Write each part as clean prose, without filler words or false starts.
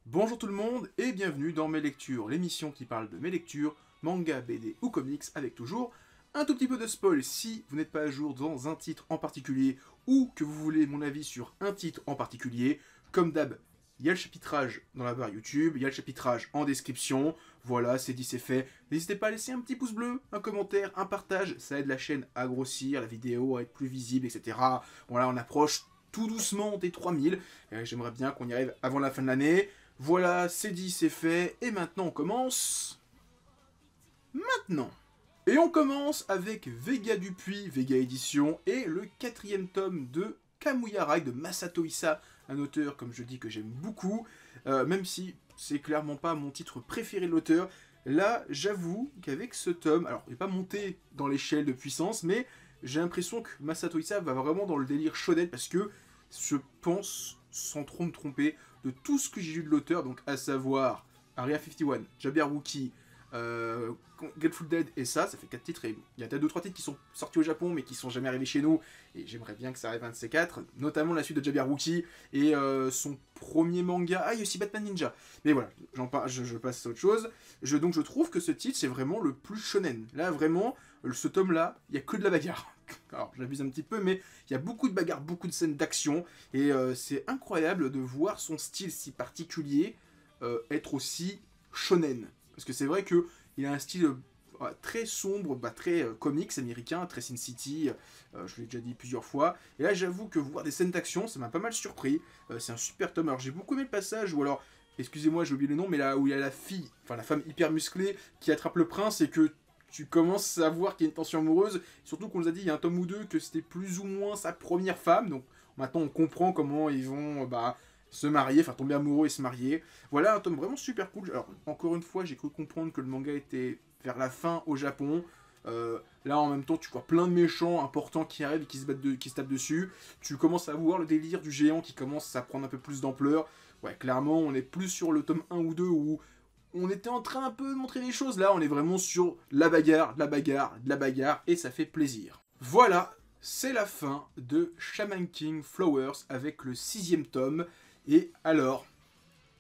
Bonjour tout le monde et bienvenue dans Mes Lectures, l'émission qui parle de mes lectures, manga, BD ou comics, avec toujours un tout petit peu de spoil si vous n'êtes pas à jour dans un titre en particulier ou que vous voulez mon avis sur un titre en particulier. Comme d'hab, il y a le chapitrage dans la barre YouTube, il y a le chapitrage en description. Voilà, c'est dit, c'est fait. N'hésitez pas à laisser un petit pouce bleu, un commentaire, un partage, ça aide la chaîne à grossir, la vidéo à être plus visible, etc. Voilà, on approche tout doucement des 3000. J'aimerais bien qu'on y arrive avant la fin de l'année. Voilà, c'est dit, c'est fait, et maintenant on commence... Maintenant. Et on commence avec Vega Dupuis, Vega Édition, et le 4e tome de Kamuya Rai de Masato Issa, un auteur, comme je dis, que j'aime beaucoup, même si c'est clairement pas mon titre préféré de l'auteur. Là, j'avoue qu'avec ce tome, alors il n'est pas monté dans l'échelle de puissance, mais j'ai l'impression que Masato Issa va vraiment dans le délire shonen, parce que je pense, sans trop me tromper, de tout ce que j'ai lu de l'auteur, donc à savoir Area 51, Jabberwocky, Grateful Dead et ça fait 4 titres, et il y a peut-être 2-3 titres qui sont sortis au Japon mais qui sont jamais arrivés chez nous, et j'aimerais bien que ça arrive un de ces 4, notamment la suite de Jabberwocky et son premier manga, il y a aussi Batman Ninja, mais voilà, je passe à autre chose. Donc je trouve que ce titre c'est vraiment le plus shonen, là vraiment, ce tome là, il n'y a que de la bagarre. Alors j'abuse un petit peu, mais il y a beaucoup de bagarres, beaucoup de scènes d'action, et c'est incroyable de voir son style si particulier être aussi shonen. Parce que c'est vrai qu'il a un style très sombre, très comics américain, très Sin City, je l'ai déjà dit plusieurs fois. Et là j'avoue que voir des scènes d'action, ça m'a pas mal surpris. C'est un super tome. Alors j'ai beaucoup aimé le passage où alors, excusez-moi j'ai oublié le nom, mais là où il y a la fille, enfin la femme hyper musclée qui attrape le prince et que tu commences à voir qu'il y a une tension amoureuse. Surtout qu'on nous a dit il y a un tome ou deux que c'était plus ou moins sa première femme. Donc maintenant on comprend comment ils vont se marier, enfin tomber amoureux et se marier. Voilà un tome vraiment super cool. Alors encore une fois j'ai cru comprendre que le manga était vers la fin au Japon. Là en même temps tu vois plein de méchants importants qui arrivent et qui se tapent dessus. Tu commences à voir le délire du géant qui commence à prendre un peu plus d'ampleur. Ouais, clairement on est plus sur le tome 1 ou 2 où on était en train un peu de montrer les choses. Là on est vraiment sur la bagarre, de la bagarre, de la bagarre, et ça fait plaisir. Voilà, c'est la fin de Shaman King Flowers avec le 6e tome. Et alors,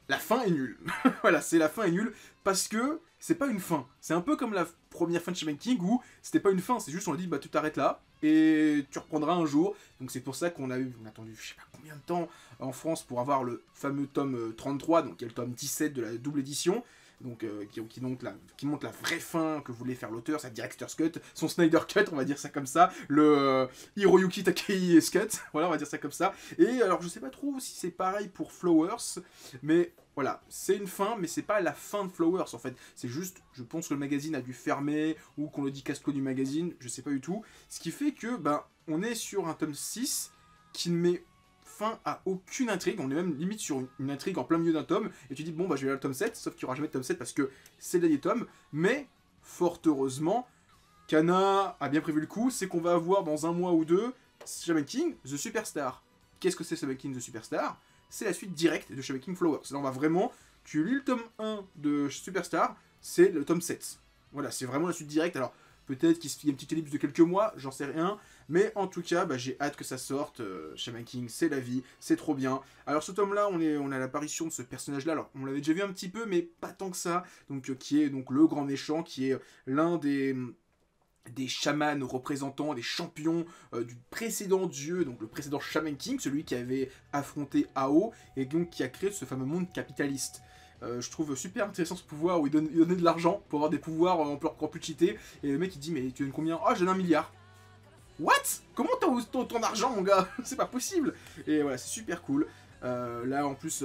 la fin est nulle. Voilà, c'est la fin est nulle parce que c'est pas une fin. C'est un peu comme la première fin de Shaman King où c'était pas une fin, c'est juste on a dit bah tu t'arrêtes là et tu reprendras un jour. Donc c'est pour ça qu'on a attendu je sais pas combien de temps en France pour avoir le fameux tome 33, donc qui est le tome 17 de la double édition. Donc, qui montre la vraie fin que voulait faire l'auteur, sa director's cut, son Snyder cut, on va dire ça comme ça, le Hiroyuki Takei's cut, voilà, on va dire ça comme ça. Et alors, je sais pas trop si c'est pareil pour Flowers, mais voilà, c'est une fin, mais c'est pas la fin de Flowers en fait. C'est juste, je pense que le magazine a dû fermer, ou qu'on le dit casse-clé du magazine, je sais pas du tout. Ce qui fait que, on est sur un tome 6 qui ne met fin à aucune intrigue, on est même limite sur une intrigue en plein milieu d'un tome, et tu dis bon bah je vais aller au tome 7, sauf qu'il n'y aura jamais de tome 7 parce que c'est le dernier tome, mais fort heureusement, Kana a bien prévu le coup, c'est qu'on va avoir dans un mois ou deux Shaman King The Superstar. Qu'est-ce que c'est Shaman King The Superstar? C'est la suite directe de Shaman King Flowers. Là on va vraiment, tu lis le tome 1 de Superstar, c'est le tome 7. Voilà, c'est vraiment la suite directe. Alors peut-être qu'il y a une petite ellipse de quelques mois, j'en sais rien. Mais en tout cas, j'ai hâte que ça sorte. Shaman King, c'est la vie, c'est trop bien. Alors ce tome-là, on a l'apparition de ce personnage-là. Alors on l'avait déjà vu un petit peu, mais pas tant que ça. Donc qui est donc le grand méchant, qui est l'un des chamans représentants, des champions du précédent dieu, donc le précédent Shaman King, celui qui avait affronté Ao, et donc qui a créé ce fameux monde capitaliste. Je trouve super intéressant ce pouvoir où il donnait de l'argent pour avoir des pouvoirs encore plus cheatés. Et le mec il dit mais tu donnes combien? Ah, je donne 1 milliard. What? Comment t'as autant d'argent mon gars? C'est pas possible. Et voilà, c'est super cool. Là en plus,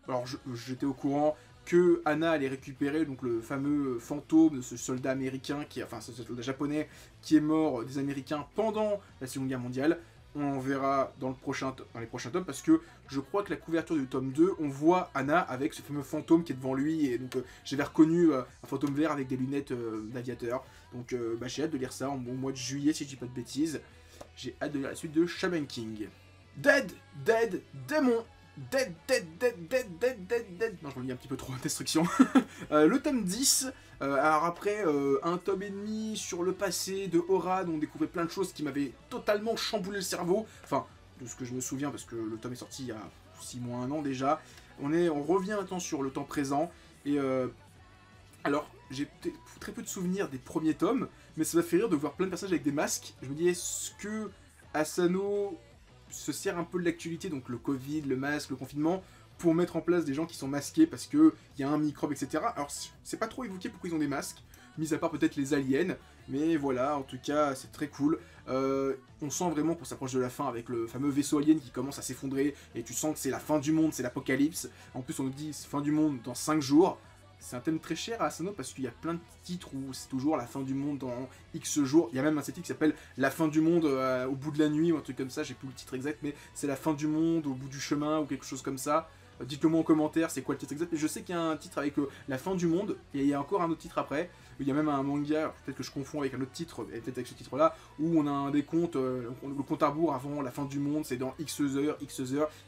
alors j'étais au courant que Anna allait récupérer donc le fameux fantôme de ce soldat américain, ce soldat japonais qui est mort des Américains pendant la Seconde Guerre mondiale. On verra dans les prochains tomes, parce que je crois que la couverture du tome 2, on voit Anna avec ce fameux fantôme qui est devant lui, et donc j'avais reconnu un fantôme vert avec des lunettes d'aviateur. Donc j'ai hâte de lire ça au mois de juillet si je dis pas de bêtises. J'ai hâte de lire la suite de Shaman King. Dead, démon. Dead. Non, je relis un petit peu trop, destruction. Le tome 10, alors après un tome et demi sur le passé de Aura, dont on découvrait plein de choses qui m'avaient totalement chamboulé le cerveau. Enfin, de ce que je me souviens, parce que le tome est sorti il y a 6 mois, 1 an déjà. On revient maintenant sur le temps présent, et alors, j'ai très peu de souvenirs des premiers tomes, mais ça m'a fait rire de voir plein de personnages avec des masques. Je me dis, est-ce que Asano se sert un peu de l'actualité, donc le Covid, le masque, le confinement, pour mettre en place des gens qui sont masqués parce qu'il y a un microbe, etc. Alors, c'est pas trop évoqué pourquoi ils ont des masques, mis à part peut-être les aliens, mais voilà, en tout cas, c'est très cool. On sent vraiment qu'on s'approche de la fin avec le fameux vaisseau alien qui commence à s'effondrer, et tu sens que c'est la fin du monde, c'est l'apocalypse. En plus, on nous dit fin du monde dans 5 jours. C'est un thème très cher à Asano parce qu'il y a plein de titres où c'est toujours la fin du monde dans X jours. Il y a même un titre qui s'appelle La fin du monde au bout de la nuit ou un truc comme ça, j'ai plus le titre exact, mais c'est la fin du monde au bout du chemin ou quelque chose comme ça. Dites-le moi en commentaire, c'est quoi le titre exact. Mais je sais qu'il y a un titre avec la fin du monde, et il y a encore un autre titre après. Il y a même un manga, peut-être que je confonds avec un autre titre, peut-être avec ce titre-là, où on a un décompte, le compte à rebours avant la fin du monde, c'est dans X heures,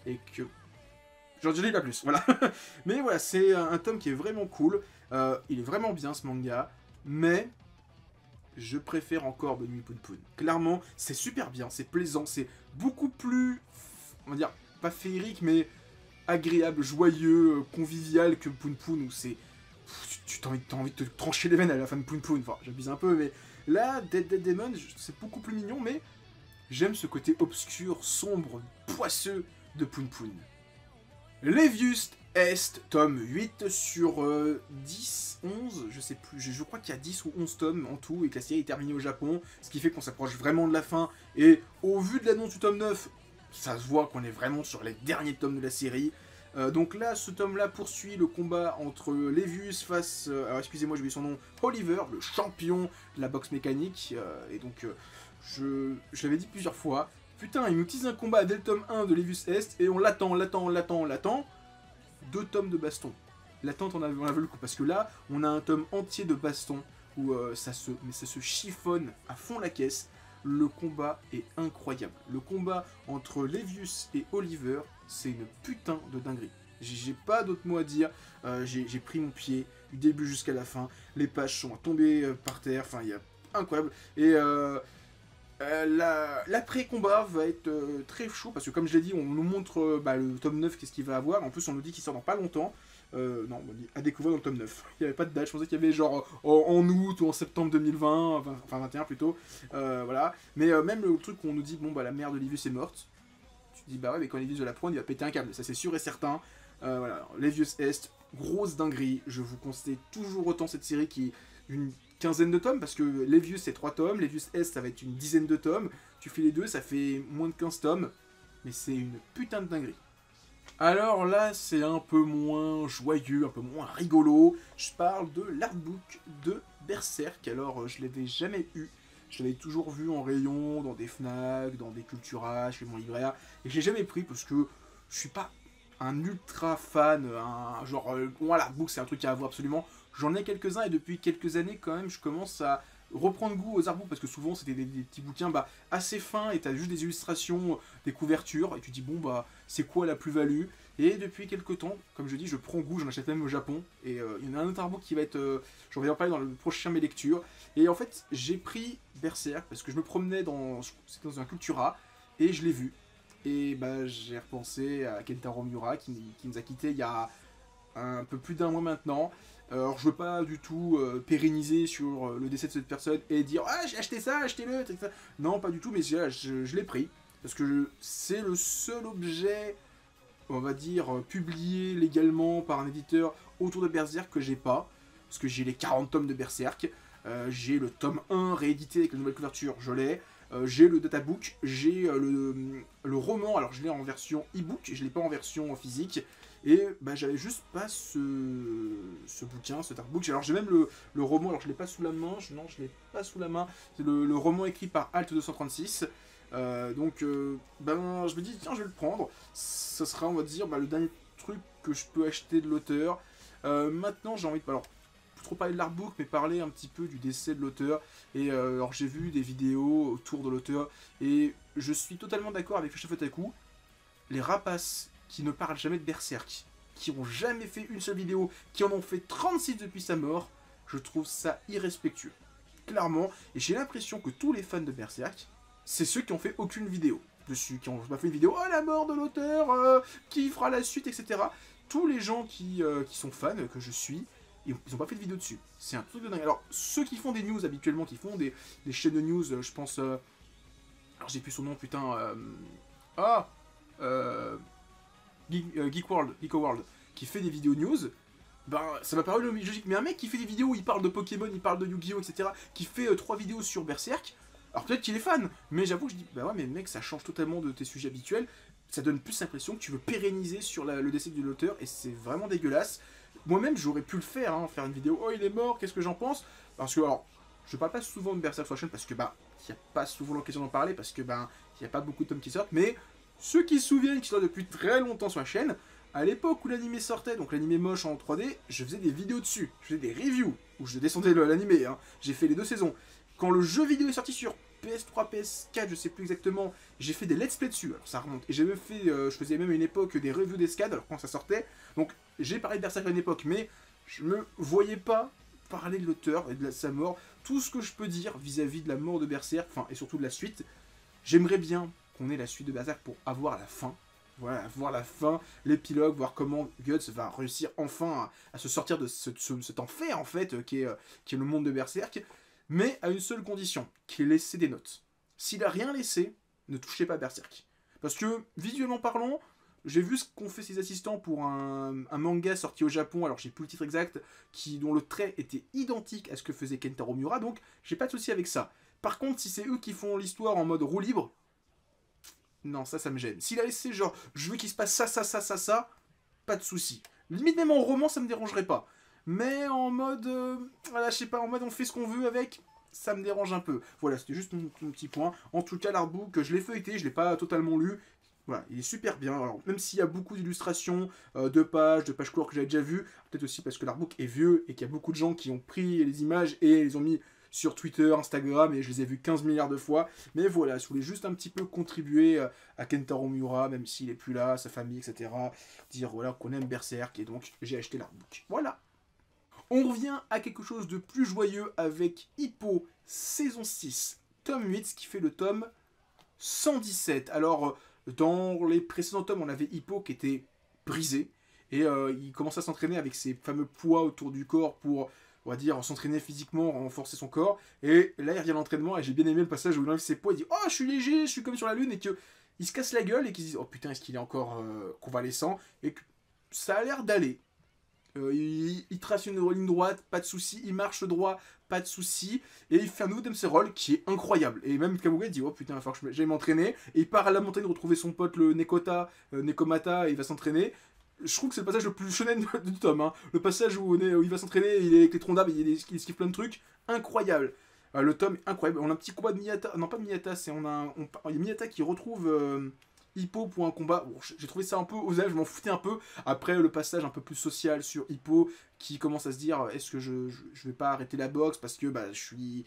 et que j'en dis pas plus, voilà. Mais voilà, c'est un tome qui est vraiment cool. Il est vraiment bien ce manga, mais je préfère encore Bonne Nuit Poun Poun. Clairement, c'est super bien, c'est plaisant, c'est beaucoup plus, on va dire, pas féerique, mais agréable, joyeux, convivial que Poun Poun, où c'est... t'as envie de te trancher les veines à la fin de Poun Poun. Enfin, j'abuse un peu, mais là, Dead Demon, c'est beaucoup plus mignon, mais j'aime ce côté obscur, sombre, poisseux de Poun Poun. Levius Est, tome 8 sur 10, 11, je sais plus, je crois qu'il y a 10 ou 11 tomes en tout, et que la série est terminée au Japon, ce qui fait qu'on s'approche vraiment de la fin, et au vu de l'annonce du tome 9, ça se voit qu'on est vraiment sur les derniers tomes de la série. Donc là, ce tome-là poursuit le combat entre Levius face, alors excusez-moi, j'ai oublié son nom, Oliver, le champion de la boxe mécanique, et donc je l'avais dit plusieurs fois. Putain, il nous tease un combat dès le tome 1 de Levius Est, et on l'attend. 2 tomes de baston. L'attente, on avait le coup, parce que là, on a un tome entier de baston, où ça se chiffonne à fond la caisse. Le combat est incroyable. Le combat entre Levius et Oliver, c'est une putain de dinguerie. J'ai pas d'autres mots à dire. J'ai pris mon pied du début jusqu'à la fin. Les pages sont tombées par terre. Enfin, il y a incroyable. Et l'après-combat va être très chaud parce que, comme je l'ai dit, on nous montre le tome 9, qu'est-ce qu'il va avoir. En plus, on nous dit qu'il sort dans pas longtemps. Non, on dit à découvrir dans le tome 9. Il n'y avait pas de date, je pensais qu'il y avait genre en août ou en septembre 2020, enfin 21 plutôt. Voilà. Mais même le truc où on nous dit, bon, la mère de Levius est morte. Tu te dis, bah ouais, mais quand Levius de la prendre, il va péter un câble. Ça, c'est sûr et certain. Voilà. Levius Est, grosse dinguerie. Je vous conseille toujours autant cette série qui est une quinzaine de tomes, parce que Levius c'est 3 tomes, Levius Est ça va être une dizaine de tomes. Tu fais les deux, ça fait moins de 15 tomes. Mais c'est une putain de dinguerie. Alors là, c'est un peu moins joyeux, un peu moins rigolo. Je parle de l'artbook de Berserk. Alors, je l'avais jamais eu. Je l'avais toujours vu en rayon, dans des Fnac, dans des Cultura, chez mon libraire. Et je l'ai jamais pris parce que je suis pas un ultra fan. Bon, l'artbook, c'est un truc à avoir absolument. J'en ai quelques-uns et depuis quelques années, quand même, je commence à reprendre goût aux artbooks parce que souvent c'était des petits bouquins assez fins et t'as juste des illustrations, des couvertures et tu te dis bon c'est quoi la plus-value. Et depuis quelques temps, comme je dis, je prends goût, j'en achète même au Japon et il y en a un autre artbook qui va être, j'en vais en parler dans le prochain mes lectures. Et en fait j'ai pris Berserk parce que je me promenais c'était dans un Cultura et je l'ai vu et j'ai repensé à Kentaro Miura qui nous a quittés il y a un peu plus d'un mois maintenant. Alors je veux pas du tout pérenniser sur le décès de cette personne et dire « Ah, j'ai acheté ça, achetez-le !» etc. Non, pas du tout, mais je l'ai pris. Parce que c'est le seul objet, on va dire, publié légalement par un éditeur autour de Berserk que j'ai pas. Parce que j'ai les 40 tomes de Berserk. J'ai le tome 1 réédité avec la nouvelle couverture, je l'ai. J'ai le databook, j'ai le roman, alors je l'ai en version e-book, je l'ai pas en version physique. Et j'avais juste pas ce bouquin, cet artbook. Alors j'ai même le roman, alors je l'ai pas sous la main, non je l'ai pas sous la main. C'est le roman écrit par Alt 236. Donc je me dis tiens je vais le prendre. Ce sera on va dire le dernier truc que je peux acheter de l'auteur. Maintenant j'ai envie de... Alors, trop parler de l'artbook, mais parler un petit peu du décès de l'auteur. Et alors j'ai vu des vidéos autour de l'auteur, et je suis totalement d'accord avec le chef Otaku. Les rapaces qui ne parlent jamais de Berserk, qui ont jamais fait une seule vidéo, qui en ont fait 36 depuis sa mort, je trouve ça irrespectueux. Clairement, et j'ai l'impression que tous les fans de Berserk, c'est ceux qui ont fait aucune vidéo dessus, qui n'ont pas fait une vidéo « Oh la mort de l'auteur, qui fera la suite, etc. » tous les gens qui sont fans, que je suis, ils n'ont pas fait de vidéo dessus. C'est un truc de dingue. Alors, ceux qui font des news habituellement, qui font des chaînes de news, je pense... alors, j'ai plus son nom, putain... Geek World, qui fait des vidéos news, ben, ça m'a paru logique. Mais un mec qui fait des vidéos où il parle de Pokémon, il parle de Yu-Gi-Oh, etc., qui fait 3 vidéos sur Berserk, alors peut-être qu'il est fan, mais j'avoue que je dis, bah ouais, mais mec, ça change totalement de tes sujets habituels, ça donne plus l'impression que tu veux pérenniser sur le décès de l'auteur, et c'est vraiment dégueulasse. Moi-même, j'aurais pu le faire, hein, faire une vidéo, oh, il est mort, qu'est-ce que j'en pense? Parce que, alors, je parle pas souvent de Berserk sur la chaîne, parce que, bah, il n'y a pas souvent l'occasion d'en parler, parce que, ben, il n'y a pas beaucoup de tomes qui sortent, mais ceux qui se souviennent, qui sont là depuis très longtemps sur la chaîne, à l'époque où l'anime sortait, donc l'anime moche en 3D, je faisais des vidéos dessus, je faisais des reviews, où je descendais l'anime, hein. J'ai fait les 2 saisons. Quand le jeu vidéo est sorti sur PS3, PS4, je sais plus exactement, j'ai fait des let's play dessus, alors ça remonte. Et j'ai même fait, je faisais même à une époque des reviews d'escade, alors quand ça sortait. Donc j'ai parlé de Berserk à une époque, mais je me voyais pas parler de l'auteur et de sa mort. Tout ce que je peux dire vis-à-vis de la mort de Berserk, enfin et surtout de la suite, j'aimerais bien qu'on ait la suite de Berserk pour avoir la fin. Voilà, voir la fin, l'épilogue, voir comment Guts va réussir enfin à se sortir de cet enfer, en fait, qui est le monde de Berserk, mais à une seule condition, qu'il ait laissé des notes. S'il a rien laissé, ne touchez pas à Berserk. Parce que, visuellement parlant, j'ai vu ce qu'ont fait ses assistants pour un manga sorti au Japon, alors j'ai plus le titre exact, dont le trait était identique à ce que faisait Kentaro Miura, donc j'ai pas de souci avec ça. Par contre, si c'est eux qui font l'histoire en mode roue libre, non, ça me gêne. S'il a laissé genre, je veux qu'il se passe ça, pas de souci. Limite même en roman, ça me dérangerait pas. Mais en mode, voilà, je sais pas, en mode on fait ce qu'on veut avec, ça me dérange un peu. Voilà, c'était juste mon petit point. En tout cas, l'artbook, je l'ai feuilleté, je l'ai pas totalement lu. Voilà, il est super bien. Alors, même s'il y a beaucoup d'illustrations, de pages couleurs que j'avais déjà vues, peut-être aussi parce que l'artbook est vieux et qu'il y a beaucoup de gens qui ont pris les images et les ont mis sur Twitter, Instagram, et je les ai vus 15 milliards de fois. Mais voilà, je voulais juste un petit peu contribuer à Kentaro Miura, même s'il est plus là, sa famille, etc. Dire voilà qu'on aime Berserk, et donc j'ai acheté l'artbook. Voilà. On revient à quelque chose de plus joyeux avec Hippo, saison 6, tome 8, ce qui fait le tome 117. Alors, dans les précédents tomes, on avait Hippo qui était brisé, et il commençait à s'entraîner avec ses fameux poids autour du corps pour, on va dire, s'entraîner physiquement, renforcer son corps. Et là, il revient à l'entraînement, et j'ai bien aimé le passage où il enlève ses poids, il dit « Oh, je suis léger, je suis comme sur la lune », et qu'il se casse la gueule, et qu'il se dit « Oh putain, est-ce qu'il est encore convalescent ?» Et que ça a l'air d'aller. Il trace une ligne droite, pas de souci. Il marche droit, pas de souci. Et il fait un nouveau Dempsey Roll qui est incroyable. Et même Kamuga dit oh putain, il va falloir que j'aille m'entraîner. Et il part à la montagne retrouver son pote le Nekomata et il va s'entraîner. Je trouve que c'est le passage le plus shonen du tome. Hein. Le passage où il va s'entraîner, il est avec les troncs d'arbres, il esquive plein de trucs. Incroyable. Le tome est incroyable. On a un petit combat de Miyata. Non, pas de Miyata, il y a Miyata qui retrouve. Hippo pour un combat, bon, j'ai trouvé ça un peu osé, je m'en foutais un peu. Après le passage un peu plus social sur Hippo qui commence à se dire est-ce que je vais pas arrêter la boxe parce que bah, je suis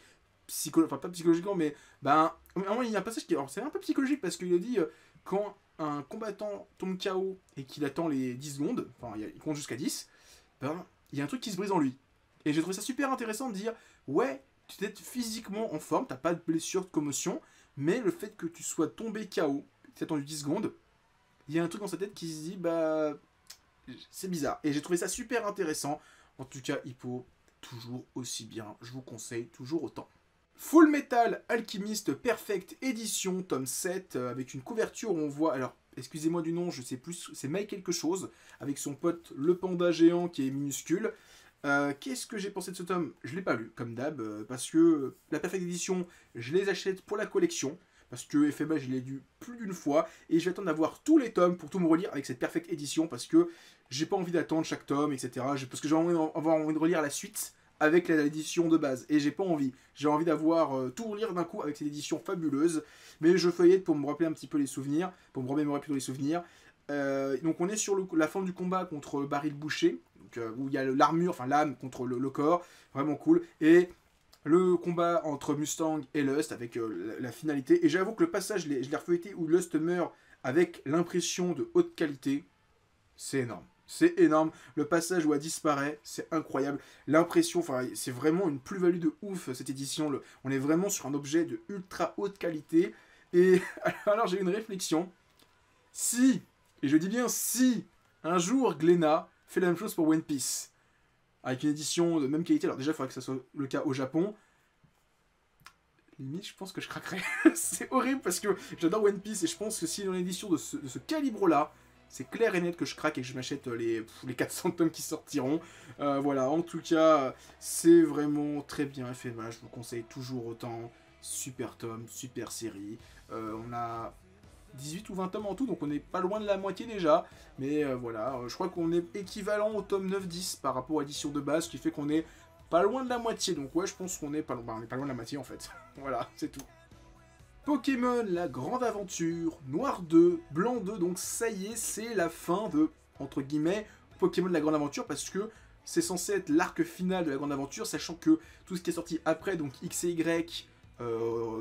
enfin pas psychologiquement, mais ben il y a un passage qui c'est un peu psychologique parce qu'il a dit quand un combattant tombe KO et qu'il attend les 10 secondes, enfin il compte jusqu'à 10, ben il y a un truc qui se brise en lui. Et j'ai trouvé ça super intéressant de dire ouais, tu es physiquement en forme, t'as pas de blessure, de commotion, mais le fait que tu sois tombé KO, t'as attendu 10 secondes, il y a un truc dans sa tête qui se dit bah c'est bizarre. Et j'ai trouvé ça super intéressant. En tout cas, Hippo, toujours aussi bien. Je vous conseille toujours autant. Full Metal Alchemist Perfect Edition, tome 7, avec une couverture où on voit, alors excusez-moi du nom, je sais plus, c'est Mai quelque chose, avec son pote le panda géant qui est minuscule. Qu'est-ce que j'ai pensé de ce tome? Je l'ai pas lu, comme d'hab, parce que la Perfect Edition, je les achète pour la collection. Parce que FMA, je l'ai lu plus d'une fois. Et je vais attendre d'avoir tous les tomes pour tout me relire avec cette Perfect Edition. Parce que j'ai pas envie d'attendre chaque tome, etc. Parce que j'ai avoir envie de relire la suite avec l'édition de base. Et j'ai pas envie. J'ai envie d'avoir tout relire d'un coup avec cette édition fabuleuse. Mais je feuillette pour me rappeler un petit peu les souvenirs. Pour me remémorer plutôt les souvenirs. Donc on est sur la fin du combat contre Baril Boucher. Donc, où il y a l'armure, enfin l'âme contre le corps. Vraiment cool. Et le combat entre Mustang et Lust avec la finalité. Et j'avoue que le passage, je l'ai refeuilleté où Lust meurt avec l'impression de haute qualité. C'est énorme. C'est énorme. Le passage où elle disparaît, c'est incroyable. L'impression, enfin, c'est vraiment une plus-value de ouf cette édition. On est vraiment sur un objet de ultra haute qualité. Et alors j'ai eu une réflexion. Si, et je dis bien si, un jour, Glénat fait la même chose pour One Piece. Avec une édition de même qualité. Alors déjà, il faudrait que ça soit le cas au Japon. Limite, je pense que je craquerais. C'est horrible parce que j'adore One Piece et je pense que si dans une édition de ce calibre-là, c'est clair et net que je craque et que je m'achète les 400 tomes qui sortiront. Voilà, en tout cas, c'est vraiment très bien FMA. Je vous conseille toujours autant. Super tome, super série. On a 18 ou 20 tomes en tout, donc on n'est pas loin de la moitié déjà. Mais voilà, je crois qu'on est équivalent au tome 9-10 par rapport à l'édition de base, ce qui fait qu'on est pas loin de la moitié. Donc ouais, je pense qu'on est pas, on est pas loin de la moitié en fait. Voilà, c'est tout. Pokémon, la grande aventure, Noir 2, Blanc 2, donc ça y est, c'est la fin de, entre guillemets, Pokémon, la grande aventure, parce que c'est censé être l'arc final de la grande aventure, sachant que tout ce qui est sorti après, donc X et Y,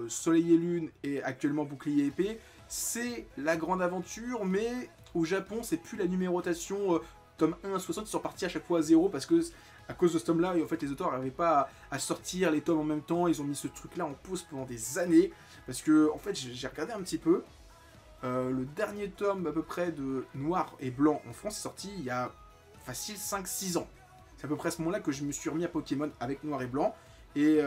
Soleil et Lune, et actuellement Bouclier et Épée, c'est la grande aventure, mais au Japon, c'est plus la numérotation tome 1 à 60, ils sont partis à chaque fois à 0, parce que à cause de ce tome-là, en fait, les auteurs n'arrivaient pas à sortir les tomes en même temps, ils ont mis ce truc-là en pause pendant des années, parce que, en fait, j'ai regardé un petit peu, le dernier tome à peu près de Noir et Blanc en France est sorti il y a facile 5-6 ans. C'est à peu près à ce moment-là que je me suis remis à Pokémon avec Noir et Blanc, et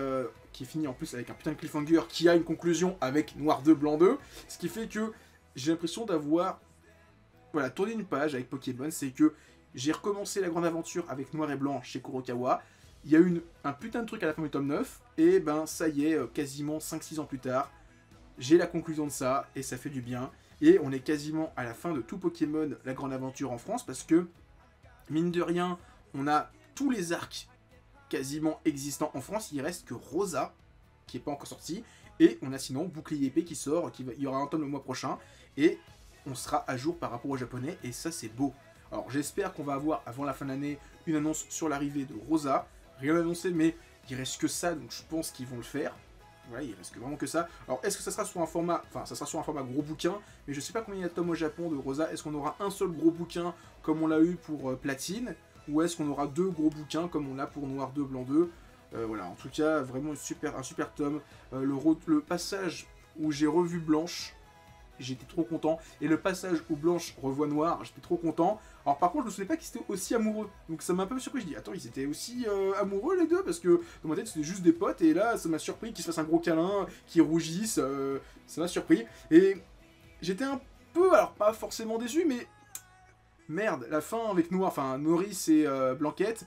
qui finit en plus avec un putain de cliffhanger qui a une conclusion avec Noir 2, Blanc 2, ce qui fait que j'ai l'impression d'avoir voilà, tourné une page avec Pokémon, c'est que j'ai recommencé la grande aventure avec Noir et Blanc chez Kurokawa, il y a eu un putain de truc à la fin du tome 9, et ben ça y est, quasiment 5-6 ans plus tard, j'ai la conclusion de ça, et ça fait du bien, et on est quasiment à la fin de tout Pokémon, la grande aventure en France, parce que, mine de rien, on a tous les arcs quasiment existants en France, il reste que Rosa, qui n'est pas encore sorti, et on a sinon Bouclier Épée qui sort, il y aura un tome le mois prochain, et on sera à jour par rapport aux japonais, et ça c'est beau. Alors j'espère qu'on va avoir avant la fin de l'année une annonce sur l'arrivée de Rosa, rien annoncé, mais il reste que ça, donc je pense qu'ils vont le faire. Voilà, il reste vraiment que ça. Alors est-ce que ça sera sur un format, enfin ça sera sur un format gros bouquin, mais je sais pas combien il y a de tomes au Japon de Rosa, est-ce qu'on aura un seul gros bouquin comme on l'a eu pour Platine, ou est-ce qu'on aura deux gros bouquins comme on l'a pour Noir 2, Blanc 2. Voilà, en tout cas, vraiment un super tome. Le passage où j'ai revu Blanche, j'étais trop content. Et le passage où Blanche revoit Noir, j'étais trop content. Alors par contre, je me souvenais pas qu'ils étaient aussi amoureux. Donc ça m'a un peu surpris. Je dis, attends, ils étaient aussi amoureux les deux, parce que dans ma tête, c'était juste des potes. Et là, ça m'a surpris qu'ils se fassent un gros câlin, qu'ils rougissent. Ça m'a surpris. Et j'étais un peu, alors pas forcément déçu, mais merde, la fin avec Noir, enfin Norris et Blanquette.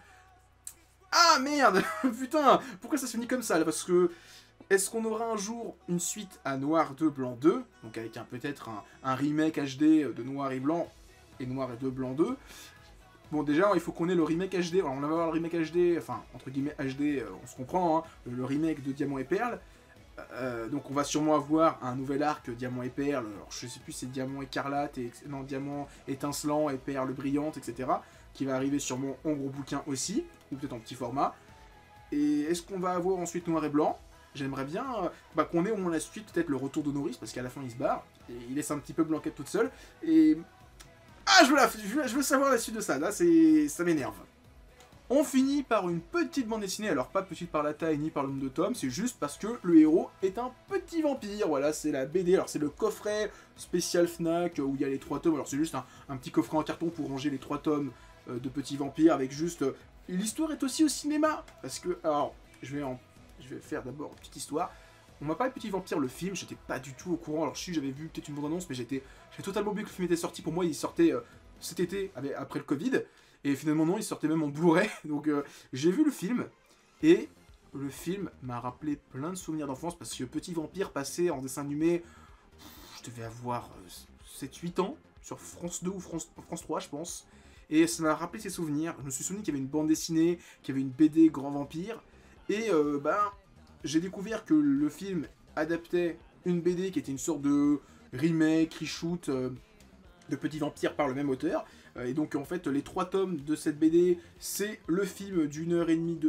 Ah merde. Putain, pourquoi ça se finit comme ça là? Parce que est-ce qu'on aura un jour une suite à Noir 2, Blanc 2, donc avec peut-être un remake HD de Noir et Blanc, et Noir et 2, Blanc 2. Bon, déjà, il faut qu'on ait le remake HD, alors on va avoir le remake HD, enfin, entre guillemets HD, on se comprend, hein, le remake de Diamant et Perle. Donc on va sûrement avoir un nouvel arc Diamant et Perle, alors je sais plus si c'est Diamant écarlate, non, Diamant étincelant et Perle brillante, etc. Qui va arriver sûrement en gros bouquin aussi, ou peut-être en petit format. Et est-ce qu'on va avoir ensuite Noir et Blanc? J'aimerais bien qu'on ait au moins la suite, peut-être le retour de Norris, parce qu'à la fin il se barre, et il laisse un petit peu Blanquette toute seule, et... Ah, je veux savoir la suite de ça, là, ça m'énerve. On finit par une petite bande dessinée, alors pas petite par la taille ni par le nombre de tomes, c'est juste parce que le héros est un petit vampire, voilà, c'est la BD, alors c'est le coffret spécial Fnac où il y a les 3 tomes, alors c'est juste un petit coffret en carton pour ranger les 3 tomes de Petit Vampire, avec juste... L'histoire est aussi au cinéma, parce que, alors, je vais faire d'abord une petite histoire. On m'a parlé de Petit Vampire, le film, j'étais pas du tout au courant, alors j'avais vu peut-être une bande-annonce, mais j'ai totalement oublié que le film était sorti, pour moi il sortait cet été, après le Covid, et finalement non, il sortait même en Blu-ray, donc j'ai vu le film, et le film m'a rappelé plein de souvenirs d'enfance, parce que Petit Vampire passait en dessin animé, je devais avoir 7-8 ans, sur France 2 ou France 3 je pense, et ça m'a rappelé ces souvenirs. Je me suis souvenu qu'il y avait une bande dessinée, qu'il y avait une BD Grand Vampire, et j'ai découvert que le film adaptait une BD qui était une sorte de remake, reshoot de Petit Vampire par le même auteur. Et donc en fait les 3 tomes de cette BD, c'est le film d'une heure et demie de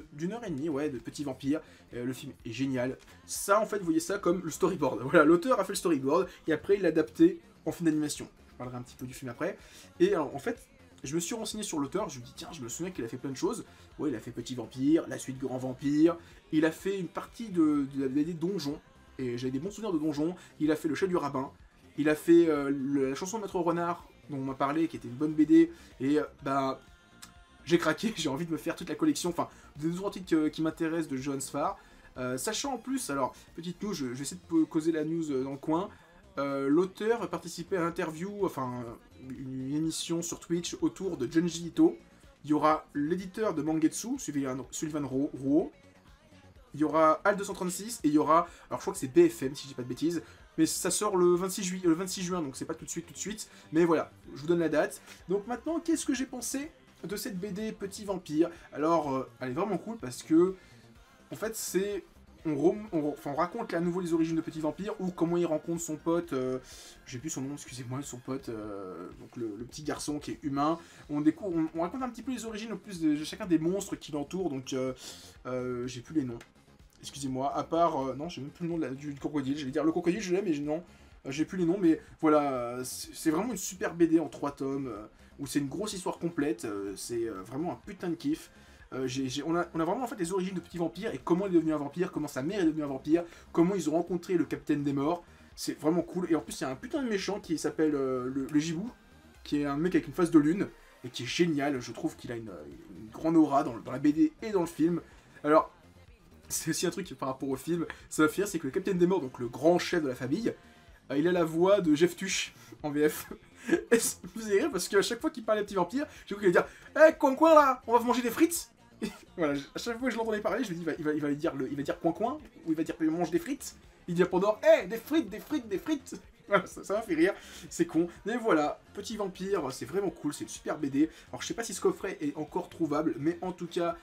Petit Vampire. Le film est génial. Ça en fait vous voyez ça comme le storyboard. Voilà, l'auteur a fait le storyboard et après il l'a adapté en film d'animation. Je parlerai un petit peu du film après. Et alors, en fait, je me suis renseigné sur l'auteur, je me dis tiens, je me souviens qu'il a fait plein de choses. Ouais, il a fait Petit Vampire, la suite Grand Vampire, il a fait une partie de la BD Donjon, et j'avais des bons souvenirs de Donjon, il a fait Le Chat du Rabbin, il a fait la chanson de Maître Renard dont on m'a parlé, qui était une bonne BD, et bah j'ai craqué, j'ai envie de me faire toute la collection, enfin, des deux titres qui m'intéressent de Johannes Farr. Sachant en plus, alors, petite news, je vais essayer de causer la news dans le coin, l'auteur participait à l'interview, enfin, une émission sur Twitch autour de Junji Ito. Il y aura l'éditeur de Mangetsu, Sullivan Rouault. Il y aura Al236 et il y aura, alors je crois que c'est BFM si je dis pas de bêtises, mais ça sort le 26 juin, donc c'est pas tout de suite, mais voilà, je vous donne la date. Donc maintenant, qu'est-ce que j'ai pensé de cette BD Petit Vampire? Alors, elle est vraiment cool parce que, en fait, c'est... On raconte à nouveau les origines de Petit Vampire, ou comment il rencontre son pote, j'ai plus son nom, excusez-moi, son pote, donc le petit garçon qui est humain. On raconte un petit peu les origines, en plus de chacun des monstres qui l'entourent, donc j'ai plus les noms. Excusez-moi, à part... non, j'ai même plus le nom du crocodile, j'allais dire le crocodile, je l'ai, mais non, j'ai plus les noms, mais voilà, c'est vraiment une super BD en 3 tomes, où c'est une grosse histoire complète, c'est vraiment un putain de kiff. On a vraiment en fait les origines de Petit Vampire et comment il est devenu un vampire, comment sa mère est devenue un vampire, comment ils ont rencontré le Capitaine des Morts. C'est vraiment cool. Et en plus, il y a un putain de méchant qui s'appelle le Gibou, qui est un mec avec une face de lune et qui est génial. Je trouve qu'il a une grande aura dans la BD et dans le film. Alors, c'est aussi un truc par rapport au film, ça va faire, c'est que le Capitaine des Morts, donc le grand chef de la famille, il a la voix de Jeff Tuch en VF. Et ça me faisait rire parce qu'à chaque fois qu'il parlait à Petit Vampire, j'ai cru qu'il allait dire « Eh, coin là, on va manger des frites !» Voilà, à chaque fois que je l'entendais parler, je me dis, il va dire coin, ou il va dire qu'il mange des frites. Il dit à Pandore, hé, des frites. Voilà, ça m'a fait rire, c'est con. Mais voilà, Petit Vampire, c'est vraiment cool, c'est une super BD. Alors je sais pas si ce coffret est encore trouvable, mais en tout cas,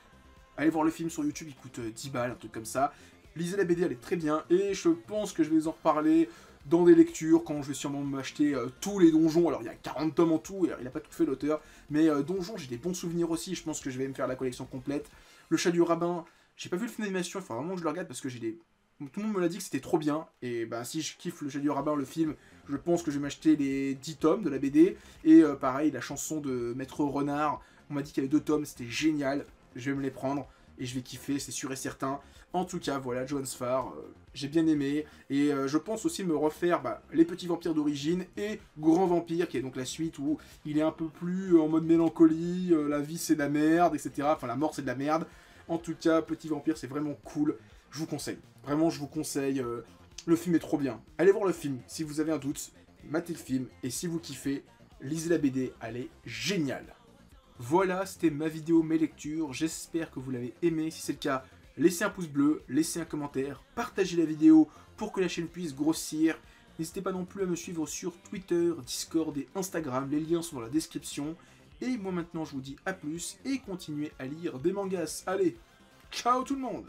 allez voir le film sur YouTube, il coûte 10 balles, un truc comme ça. Lisez la BD, elle est très bien, et je pense que je vais vous en reparler dans des lectures, quand je vais sûrement m'acheter tous les donjons. Alors il y a 40 tomes en tout, il n'a pas tout fait l'auteur, mais donjons, j'ai des bons souvenirs aussi, je pense que je vais me faire la collection complète. Le Chat du Rabbin, j'ai pas vu le film d'animation, il faut vraiment que je le regarde parce que j'ai des... Tout le monde me l'a dit que c'était trop bien, et bah si je kiffe le Chat du Rabbin, le film, je pense que je vais m'acheter les 10 tomes de la BD, et pareil, la chanson de Maître Renard, on m'a dit qu'il y avait 2 tomes, c'était génial, je vais me les prendre, et je vais kiffer, c'est sûr et certain. En tout cas, voilà, Johannes Farr, j'ai bien aimé, et je pense aussi me refaire Les Petits Vampires d'origine et Grand Vampire, qui est donc la suite où il est un peu plus en mode mélancolie, la vie c'est de la merde, etc. Enfin, la mort c'est de la merde. En tout cas, Petit Vampire, c'est vraiment cool, je vous conseille. Vraiment, je vous conseille, le film est trop bien. Allez voir le film, si vous avez un doute, matez le film, et si vous kiffez, lisez la BD, elle est géniale. Voilà, c'était ma vidéo, mes lectures, j'espère que vous l'avez aimé. Si c'est le cas, laissez un pouce bleu, laissez un commentaire, partagez la vidéo pour que la chaîne puisse grossir. N'hésitez pas non plus à me suivre sur Twitter, Discord et Instagram, les liens sont dans la description. Et moi maintenant je vous dis à plus et continuez à lire des mangas. Allez, ciao tout le monde!